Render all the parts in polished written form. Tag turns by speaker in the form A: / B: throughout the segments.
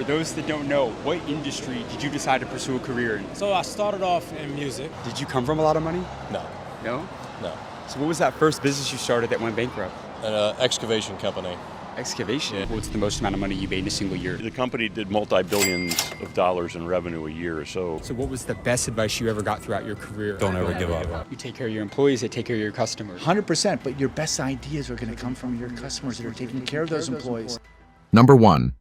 A: For those that don't know, what industry did you decide to pursue a career in?
B: So I started off in music.
A: Did you come from a lot of money?
C: No,
A: No?
C: no.
A: So what was that first business you started that went bankrupt?
C: An excavation company.
A: Excavation?
C: Yeah.
A: What's the most amount of money you made in a single year?
D: The company did multi-billions of dollars in revenue a year or so.
A: So what was the best advice you ever got throughout your career?
C: Don't ever give up.
A: You take care of your employees, they take care of your customers.
E: 100%, but your best ideas are going to come from your customers that are taking care of those employees.
F: Number 1.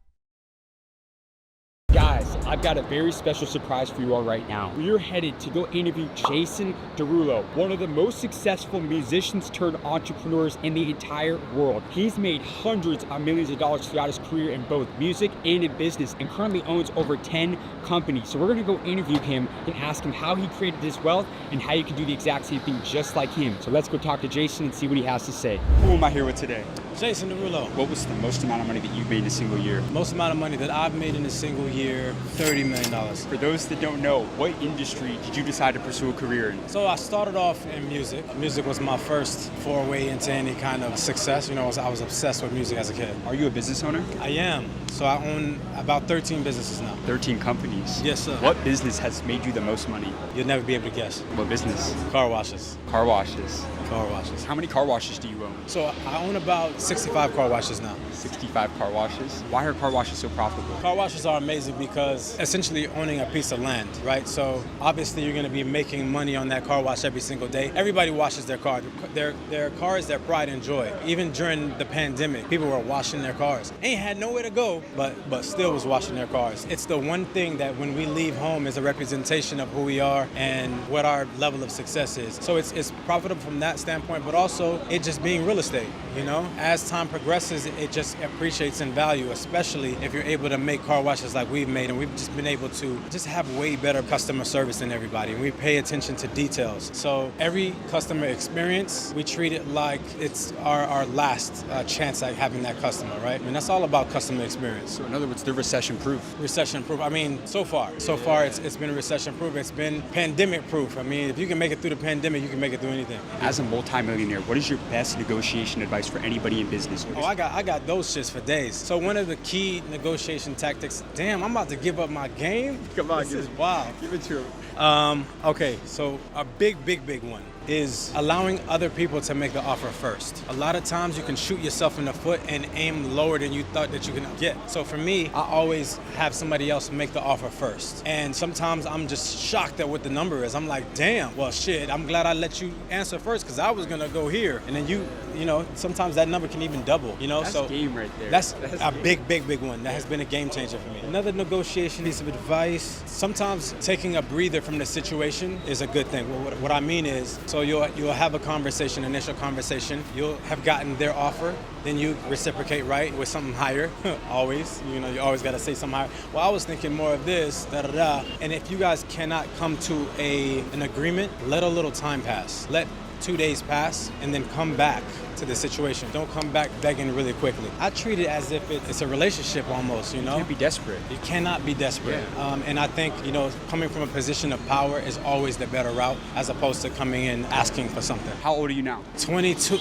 A: Guys, I've got a very special surprise for you all right now. We're headed to go interview Jason Derulo, one of the most successful musicians turned entrepreneurs in the entire world. He's made hundreds of millions of dollars throughout his career in both music and in business, and currently owns over 10 companies. So we're gonna go interview him and ask him how he created this wealth and how you can do the exact same thing just like him. So let's go talk to Jason and see what he has to say. Who am I here with today?
B: Jason Derulo.
A: What was the most amount of money that you've made in a single year?
B: Most amount of money that I've made in a single year, $30 million.
A: For those that don't know, what industry did you decide to pursue a career in?
B: So I started off in music. Music was my first foray into any kind of success. You know, I was obsessed with music as a kid.
A: Are you a business owner?
B: I am. So I own about 13 businesses now.
A: 13 companies.
B: Yes, sir.
A: What business has made you the most money?
B: You'll never be able to guess.
A: What business?
B: Car washes.
A: Car washes.
B: Car washes.
A: How many car washes do you own?
B: So I own about 65 car washes now.
A: 65 car washes. Why are car washes so profitable?
B: Car washes are amazing because essentially owning a piece of land, right? So obviously you're going to be making money on that car wash every single day. Everybody washes their car. Their car is their pride and joy. Even during the pandemic, people were washing their cars. Ain't had nowhere to go, but still was washing their cars. It's the one thing that when we leave home is a representation of who we are and what our level of success is. So it's profitable from that standpoint, but also it just being real estate, you know? As time progresses, it just appreciates in value, especially if you're able to make car washes like we've made, and we've just been able to just have way better customer service than everybody, and we pay attention to details. So every customer experience, we treat it like it's our last chance at having that customer, right? I mean, that's all about customer experience.
A: So in other words, they're recession proof.
B: Recession proof. I mean, so far it's been recession proof. It's been pandemic proof. I mean, if you can make it through the pandemic, you can make it through anything.
A: As a multimillionaire, what is your best negotiation advice for anybody in business?
B: Oh, I got those shits for days. So one of the key negotiation tactics, damn, I'm about to give up my game?
A: Come on,
B: this is wild.
A: Give it to him.
B: Okay, so a big one is allowing other people to make the offer first. A lot of times you can shoot yourself in the foot and aim lower than you thought that you can get. So for me, I always have somebody else make the offer first. And sometimes I'm just shocked at what the number is. I'm like, damn, well shit, I'm glad I let you answer first because I was gonna go here. And then you know, sometimes that number can even double, you know?
A: That's
B: so
A: game right there.
B: That's a big one. That has been a game changer for me. Another negotiation piece of advice, sometimes taking a breather from the situation is a good thing. What I mean is, so you'll have a conversation, initial conversation, you'll have gotten their offer, then you reciprocate right with something higher, always. You know, you always gotta say something higher. Well, I was thinking more of this, da-da-da. And if you guys cannot come to an agreement, let a little time pass. Let 2 days pass and then come back to the situation. Don't come back begging really quickly. I treat it as if it's a relationship almost, you know?
A: You can't be desperate.
B: You cannot be desperate.
A: Yeah.
B: And I think, you know, coming from a position of power is always the better route as opposed to coming in asking for something.
A: How old are you now?
B: 22,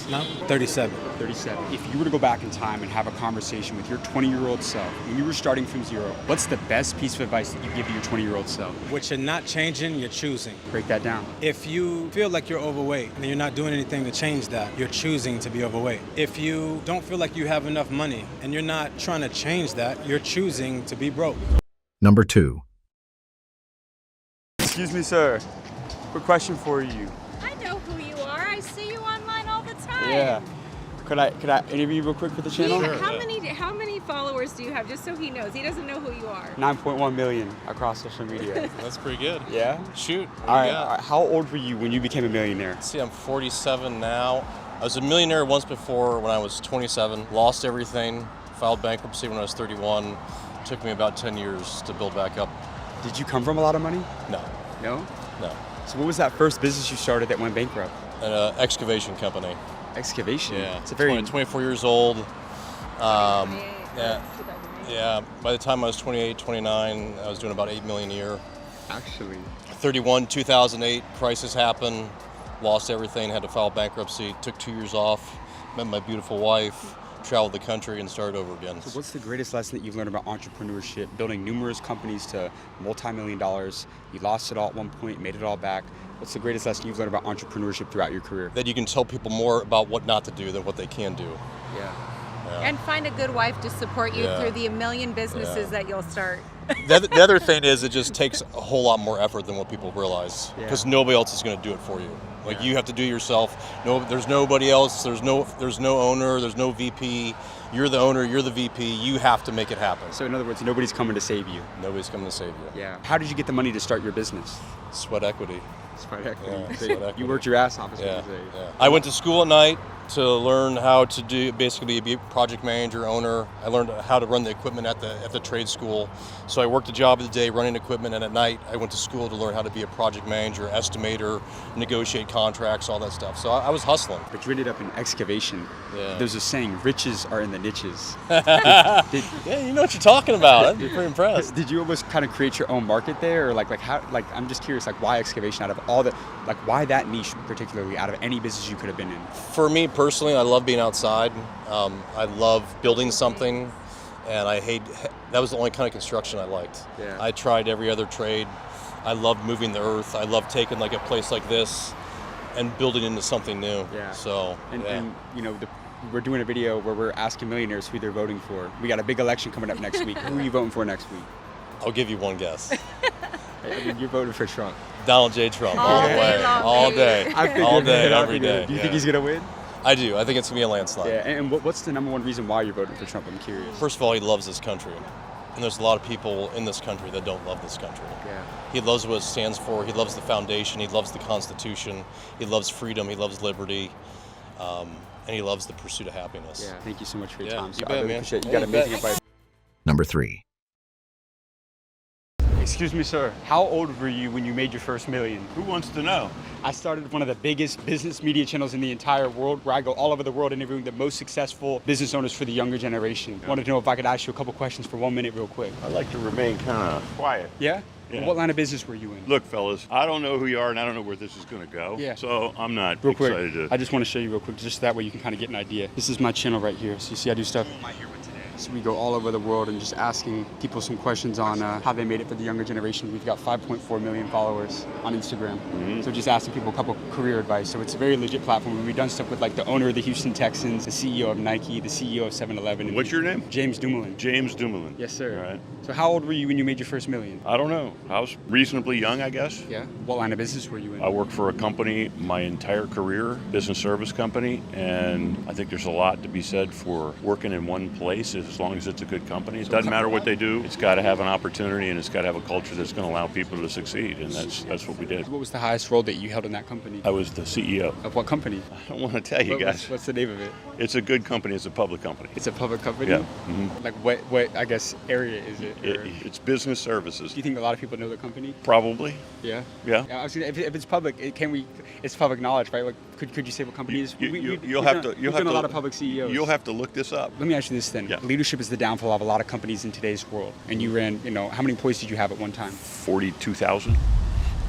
B: no, 37.
A: 37. If you were to go back in time and have a conversation with your 20-year-old self, when you were starting from zero, what's the best piece of advice that you give to your 20-year-old self?
B: What you're not changing, you're choosing.
A: Break that down.
B: If you feel like you're overweight and you're not doing anything to change that, you're choosing to be overweight. If you don't feel like you have enough money and you're not trying to change that, you're choosing to be broke.
F: Number 2.
A: Excuse me, sir. Quick question for you.
G: I know who you are. I see you online all the time.
A: Yeah. Could I interview you real quick for the channel?
G: How many followers do you have? Just so he knows. He doesn't know who you are.
A: 9.1 million across social media.
C: That's pretty good.
A: Yeah?
C: Shoot.
A: All right. How old were you when you became a millionaire?
C: See, I'm 47 now. I was a millionaire once before when I was 27. Lost everything. Filed bankruptcy when I was 31. Took me about 10 years to build back up.
A: Did you come from a lot of money?
C: No.
A: No?
C: No.
A: So what was that first business you started that went bankrupt?
C: An excavation company.
A: Excavation?
C: Yeah.
A: It's a very...
C: 24 years old.
G: 2008.
C: Yeah. By the time I was 28, 29, I was doing about 8 million a year.
A: Actually.
C: 31, 2008, crisis happened. Lost everything, had to file bankruptcy. Took 2 years off. Met my beautiful wife. travel the country and start over again.
A: So what's the greatest lesson that you've learned about entrepreneurship, building numerous companies to multi-million dollars? You lost it all at one point, made it all back. What's the greatest lesson you've learned about entrepreneurship throughout your career?
C: That you can tell people more about what not to do than what they can do.
A: Yeah.
G: And find a good wife to support you through the million businesses that you'll start.
C: The other thing is it just takes a whole lot more effort than what people realize, because nobody else is going to do it for you. Like you have to do it yourself. No, there's nobody else. There's no owner. There's no VP. You're the owner. You're the VP. You have to make it happen.
A: So in other words, nobody's coming to save you.
C: Nobody's coming to save you.
A: Yeah. How did you get the money to start your business?
C: Sweat equity.
A: Sweat equity.
C: Yeah,
A: So
C: sweat equity.
A: You worked your ass off. Is what
C: Yeah,
A: you say.
C: yeah. I went to school at night to learn how to basically be a project manager, owner. I learned how to run the equipment at the trade school. So I worked a job of the day running equipment, and at night I went to school to learn how to be a project manager, estimator, negotiate contracts, all that stuff. So I was hustling.
A: But you ended up in excavation.
C: Yeah.
A: There's a saying, riches are in the niches.
C: Yeah, you know what you're talking about. I'd be pretty impressed.
A: Did you almost kind of create your own market there, or like how? Like I'm just curious, like why excavation out of all the, like why that niche particularly out of any business you could have been in?
C: For me personally, I love being outside. I love building something, and that was the only kind of construction I liked.
A: Yeah.
C: I tried every other trade. I loved moving the earth. I loved taking like a place like this and building into something new.
A: Yeah.
C: So,
A: And you know, we're doing a video where we're asking millionaires who they're voting for. We got a big election coming up next week. Who are you voting for next week?
C: I'll give you one guess.
A: I mean, you're voting for Trump.
C: Donald J. Trump.
G: All
C: the
G: day
C: way.
G: long,
C: All
G: baby.
C: day.
A: I figured
C: All day,
A: it, I
C: every
A: figured
C: day.
A: it. Do you
C: Yeah.
A: think he's gonna win?
C: I do. I think it's going to be a landslide.
A: Yeah. And what's the number one reason why you're voting for Trump? I'm curious.
C: First of all, he loves this country. And there's a lot of people in this country that don't love this country.
A: Yeah.
C: He loves what it stands for. He loves the foundation. He loves the Constitution. He loves freedom. He loves liberty. And he loves the pursuit of happiness.
A: Yeah. Thank you so much for your
C: Yeah,
A: time.
C: you
A: So I
C: bet,
A: really
C: man.
A: appreciate you.
C: Yeah,
A: Got
C: you bet.
A: amazing advice.
F: Number 3.
A: Excuse me, sir. How old were you when you made your first million?
H: Who wants to know?
A: I started one of the biggest business media channels in the entire world, where I go all over the world interviewing the most successful business owners for the younger generation. Wanted to know if I could ask you a couple questions for 1 minute real quick.
H: I like to remain kind of quiet.
A: Yeah?
H: Yeah.
A: What line of business were you in?
H: Look, fellas, I don't know who you are and I don't know where this is going to go.
A: Yeah.
H: So I'm not
A: Real quick,
H: excited
A: I
H: to.
A: just want to show you real quick, just that way you can kind of get an idea. This is my channel right here. So you see I do stuff. So we go all over the world and just asking people some questions on how they made it for the younger generation. We've got 5.4 million followers on Instagram. So just asking people a couple career advice. So it's a very legit platform. We've done stuff with like the owner of the Houston Texans, the CEO of Nike, the CEO of 7-Eleven. and
H: What's your name?
A: James Dumoulin.
H: James Dumoulin.
A: Yes, sir.
H: All right.
A: So how old were you when you made your first million?
H: I don't know. I was reasonably young, I guess.
A: Yeah. What line of business were you in?
H: I worked for a company my entire career, business service company, and I think there's a lot to be said for working in one place as long as it's a good company. It doesn't matter what they do. It's got to have an opportunity and it's got to have a culture that's going to allow people to succeed, and that's what we did.
A: What was the highest role that you held in that company?
H: I was the CEO.
A: Of what company?
H: I don't want to tell you guys.
A: What's the name of it?
H: It's a good company. It's a public company.
A: It's a public company?
H: Yeah. Mhm.
A: Like what I guess area is it? Or-
H: It's business services.
A: do you think a lot of people know the company?
H: Probably.
A: Yeah.
H: Yeah.
A: I was gonna, if it's public, it's public knowledge, right? Like, could you say what company it is?
H: You'll have to.
A: We've done a lot of public CEOs.
H: You'll have to look this up.
A: Let me ask you this then.
H: Yeah.
A: Leadership is the downfall of a lot of companies in today's world. And you ran, how many employees did you have at one time?
H: 42,000.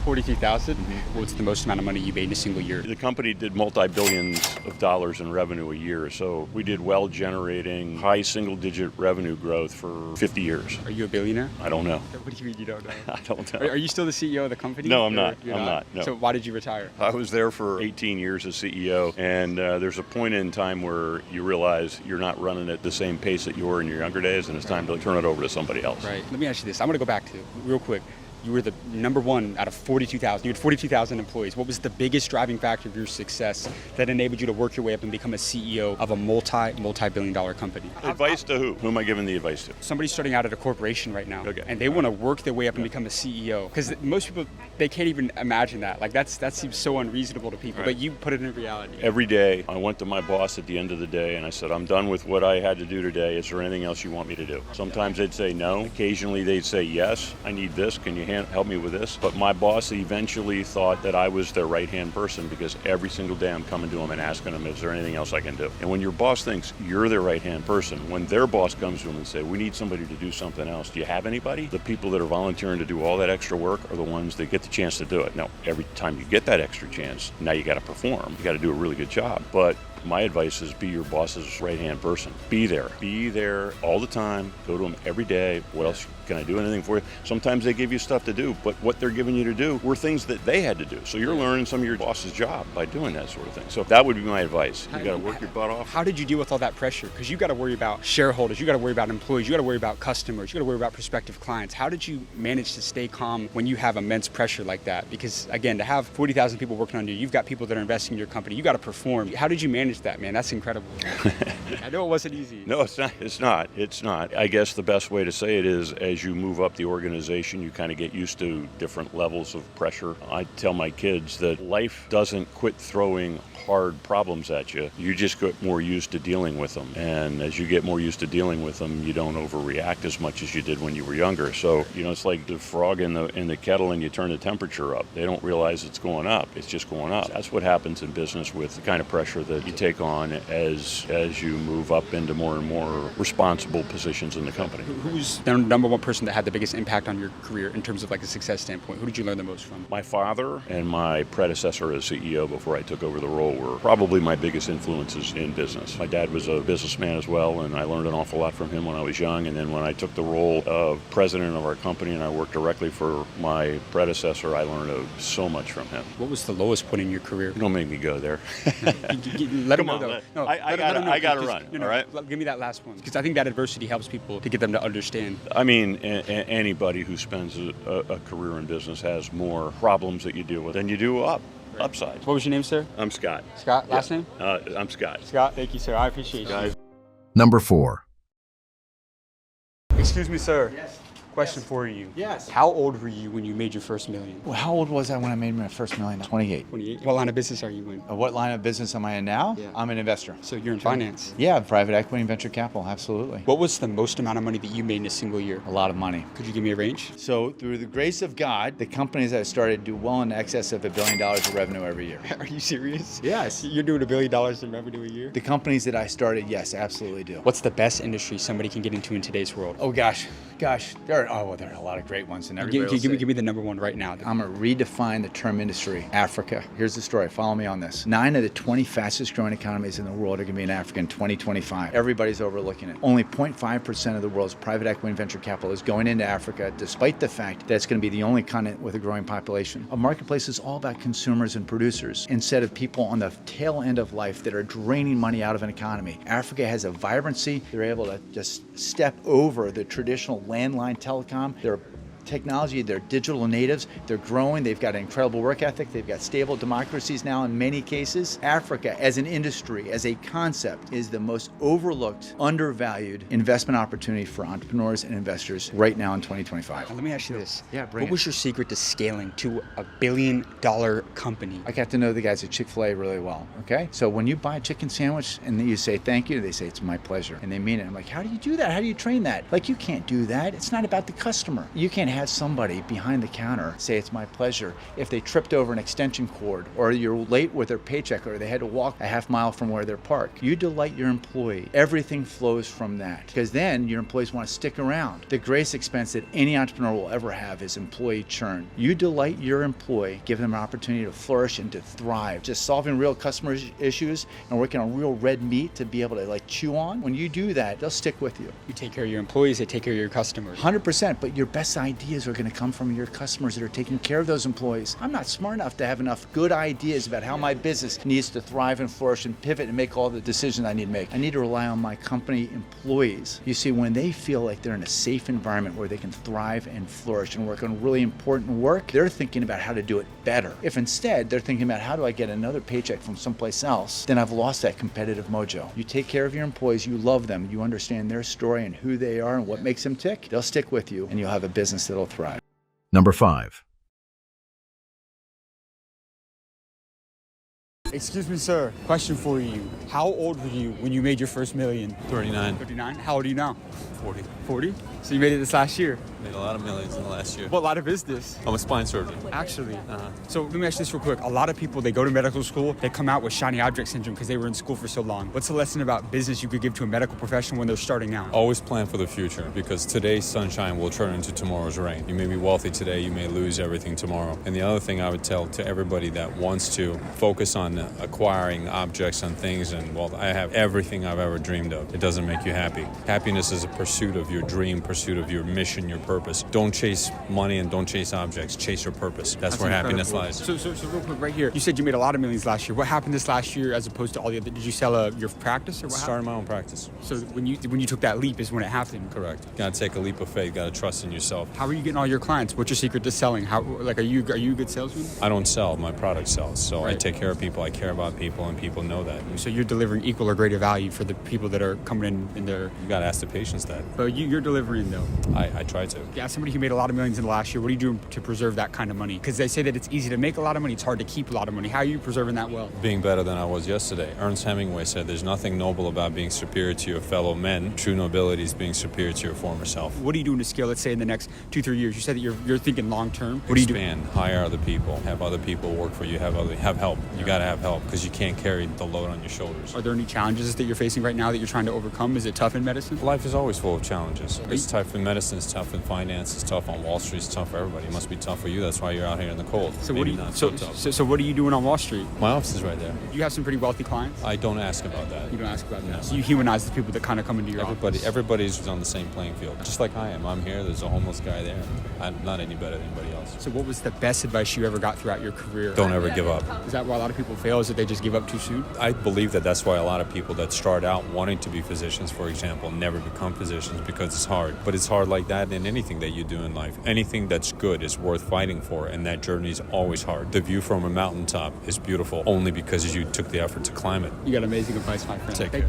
A: 43,000? What's the most amount of money you made in a single year?
H: The company did multi-billions of dollars in revenue a year, so we did well, generating high single-digit revenue growth for 50 years.
A: Are you a billionaire?
H: I don't know.
A: What do you mean you don't know?
H: I don't know.
A: Are you still the CEO of the company?
H: No, I'm
A: Or
H: not.
A: you're
H: I'm not, no.
A: So why did you retire?
H: I was there for 18 years as CEO, and there's a point in time where you realize you're not running at the same pace that you were in your younger days, and it's time to turn it over to somebody else.
A: Right. Let me ask you this. I'm going to go back to real quick. You were the number one out of 42,000. You had 42,000 employees. What was the biggest driving factor of your success that enabled you to work your way up and become a CEO of a multi-billion dollar company?
H: Advice to who? Who am I giving the advice to?
A: Somebody's starting out at a corporation right now,
H: Okay.
A: and they want to work their way up and become a CEO. Because most people, they can't even imagine that. Like that seems so unreasonable to people.
H: Right.
A: But you put it in reality.
H: Every day, I went to my boss at the end of the day and I said, I'm done with what I had to do today. Is there anything else you want me to do? Sometimes they'd say no. Occasionally they'd say yes. I need this. Can you handle help me with this. But my boss eventually thought that I was their right-hand person because every single day I'm coming to them and asking them, is there anything else I can do? And when your boss thinks you're their right-hand person, when their boss comes to them and say, we need somebody to do something else, do you have anybody? The people that are volunteering to do all that extra work are the ones that get the chance to do it. Now, every time you get that extra chance, now you got to perform. You got to do a really good job. But my advice is be your boss's right-hand person. Be there. Be there all the time. Go to them every day. What else can I do? Anything for you? Sometimes they give you stuff to do, but what they're giving you to do were things that they had to do. So you're learning some of your boss's job by doing that sort of thing. So that would be my advice. You got to work your butt off.
A: How did you deal with all that pressure? Because you got to worry about shareholders, you got to worry about employees, you got to worry about customers, you got to worry about prospective clients. How did you manage to stay calm when you have immense pressure like that? Because again, to have 40,000 people working under you, you've got people that are investing in your company, you got to perform. How did you manage that, man? That's incredible. I know it wasn't easy.
H: No, it's not. It's not. It's not. I guess the best way to say it is as you move up the organization, you kind of get used to different levels of pressure. I tell my kids that life doesn't quit throwing hard problems at you. You just get more used to dealing with them. And as you get more used to dealing with them, you don't overreact as much as you did when you were younger. So, it's like the frog in the kettle and you turn the temperature up. They don't realize it's going up. It's just going up. That's what happens in business with the kind of pressure that you take on as you move up into more and more responsible positions in the company.
A: Who's the number one person that had the biggest impact on your career in terms of like a success standpoint? Who did you learn the most from?
H: My father and my predecessor as CEO before I took over the role were probably my biggest influences in business. My dad was a businessman as well, and I learned an awful lot from him when I was young. And then when I took the role of president of our company and I worked directly for my predecessor, I learned so much from him.
A: What was the lowest point in your career?
H: Don't make me go there.
A: Let him know, though.
H: I got to run, all right?
A: Give me that last one, because I think that adversity helps people to get them to understand.
H: I mean, anybody who spends a career in business has more problems that you deal with than you do upsides.
A: What was your name, sir?
H: I'm Scott.
A: Scott, last name?
H: I'm Scott.
A: Scott, thank you, sir. I appreciate you.
F: Number 4.
A: Excuse me, sir.
E: Yes.
A: Question for you.
E: Yes.
A: How old were you when you made your first million?
E: Well, how old was I when I made my first million? 28.
A: 28. What line of business are you in?
E: What line of business am I in now?
A: Yeah.
E: I'm an investor.
A: So you're in finance.
E: Yeah, private equity and venture capital, absolutely.
A: What was the most amount of money that you made in a single year?
E: A lot of money.
A: Could you give me a range?
E: So through the grace of God, the companies that I started do well in excess of $1 billion of revenue every year.
A: Are you serious?
E: Yes.
A: You're doing $1 billion in revenue a year?
E: The companies that I started, yes, absolutely do.
A: What's the best industry somebody can get into in today's world?
E: Oh gosh, there are a lot of great ones, and everybody
A: Give me the number one right now.
E: I'm going to redefine the term industry. Africa. Here's the story. Follow me on this. 9 of the 20 fastest growing economies in the world are going to be in Africa in 2025. Everybody's overlooking it. Only 0.5% of the world's private equity and venture capital is going into Africa, despite the fact that it's going to be the only continent with a growing population. A marketplace is all about consumers and producers instead of people on the tail end of life that are draining money out of an economy. Africa has a vibrancy. They're able to just step over the traditional landline telecom. They're technology, they're digital natives, they're growing, they've got an incredible work ethic, they've got stable democracies now in many cases. Africa as an industry, as a concept, is the most overlooked, undervalued investment opportunity for entrepreneurs and investors right now in 2025.
A: Now, let me ask you this.
E: Yeah,
A: what was your secret to scaling to $1 billion company?
E: I got to know the guys at Chick-fil-A really well, okay? So when you buy a chicken sandwich and then you say thank you, they say it's my pleasure, and they mean it. I'm like, how do you do that? How do you train that? Like, you can't do that. It's not about the customer. You can't have somebody behind the counter say it's my pleasure if they tripped over an extension cord, or you're late with their paycheck, or they had to walk a half mile from where they're parked. You delight your employee. Everything flows from that, because then your employees want to stick around. The greatest expense that any entrepreneur will ever have is employee churn. You delight your employee, give them an opportunity to flourish and to thrive. Just solving real customer issues and working on real red meat to be able to chew on. When you do that, they'll stick with you.
A: You take care of your employees, they take care of your customers.
E: 100%, but your best ideas are going to come from your customers that are taking care of those employees. I'm not smart enough to have enough good ideas about how my business needs to thrive and flourish and pivot and make all the decisions I need to make. I need to rely on my company employees. You see, when they feel like they're in a safe environment where they can thrive and flourish and work on really important work, they're thinking about how to do it better. If instead they're thinking about how do I get another paycheck from someplace else, then I've lost that competitive mojo. You take care of your employees, you love them, you understand their story and who they are and what makes them tick, they'll stick with you and you'll have a business that'll thrive.
F: Number 5.
A: Excuse me, sir. Question for you. How old were you when you made your first million?
B: 39.
A: 39. How old are you now?
B: 40.
A: 40? So you made it this last year.
I: Made a lot of millions in the last year.
A: What line of business?
I: I'm a spine surgeon.
A: Actually. So let me ask you this real quick. A lot of people, they go to medical school, they come out with shiny object syndrome because they were in school for so long. What's the lesson about business you could give to a medical professional when they're starting out?
I: Always plan for the future, because today's sunshine will turn into tomorrow's rain. You may be wealthy today, you may lose everything tomorrow. And the other thing I would tell to everybody that wants to focus on acquiring objects and things, and well, I have everything I've ever dreamed of. It doesn't make you happy. Happiness is a pursuit of your dream, pursuit of your mission, your purpose. Don't chase money and don't chase objects. Chase your purpose. That's where happiness lies.
A: So real quick, right here, you said you made a lot of millions last year. What happened this last year as opposed to all the other? Did you sell your practice or what happened?
I: Started my own practice.
A: So when you took that leap is when it happened.
I: Correct. You gotta take a leap of faith. You gotta trust in yourself.
A: How are you getting all your clients? What's your secret to selling? Are you a good salesman?
I: I don't sell. My product sells. So
A: Right.
I: I take care of people. I care about people, and people know that.
A: So you're delivering equal or greater value for the people that are coming in there.
I: You gotta ask the patients that.
A: But you're delivering though.
I: I try to.
A: Yeah, somebody who made a lot of millions in the last year, what are you doing to preserve that kind of money? Because they say that it's easy to make a lot of money, it's hard to keep a lot of money. How are you preserving that wealth?
I: Being better than I was yesterday. Ernest Hemingway said there's nothing noble about being superior to your fellow men. True nobility is being superior to your former self.
A: What are you doing to scale, let's say in the next 2-3 years? You said that you're thinking long term. What are you doing?
I: Expand, hire other people, have other people work for you, have help. You gotta have help because you can't carry the load on your shoulders.
A: Are there any challenges that you're facing right now that you're trying to overcome? Is it tough in medicine?
I: Life is always full of challenges. It's tough in medicine, it's tough in finance, it's tough on Wall Street, it's tough for everybody. It must be tough for you. That's why you're out here in the cold.
A: So
I: Maybe
A: what
I: not
A: do you,
I: tough.
A: so what are you doing on Wall Street?
I: My office is right there.
A: You have some pretty wealthy clients?
I: I don't ask about that.
A: You don't ask about that. So you humanize the people that kind of come into your office.
I: Everybody's on the same playing field, just like I am. I'm here. There's a homeless guy there. I'm not any better than anybody else.
A: So what was the best advice you ever got throughout your career?
I: Don't ever give up.
A: Is that why a lot of people fail? Is that they just give up too soon?
I: I believe that that's why a lot of people that start out wanting to be physicians, for example, never become physicians because it's hard. But it's hard like that in anything that you do in life. Anything that's good is worth fighting for, and that journey is always hard. The view from a mountaintop is beautiful only because you took the effort to climb it.
A: You got amazing advice, my friend.
I: Take care.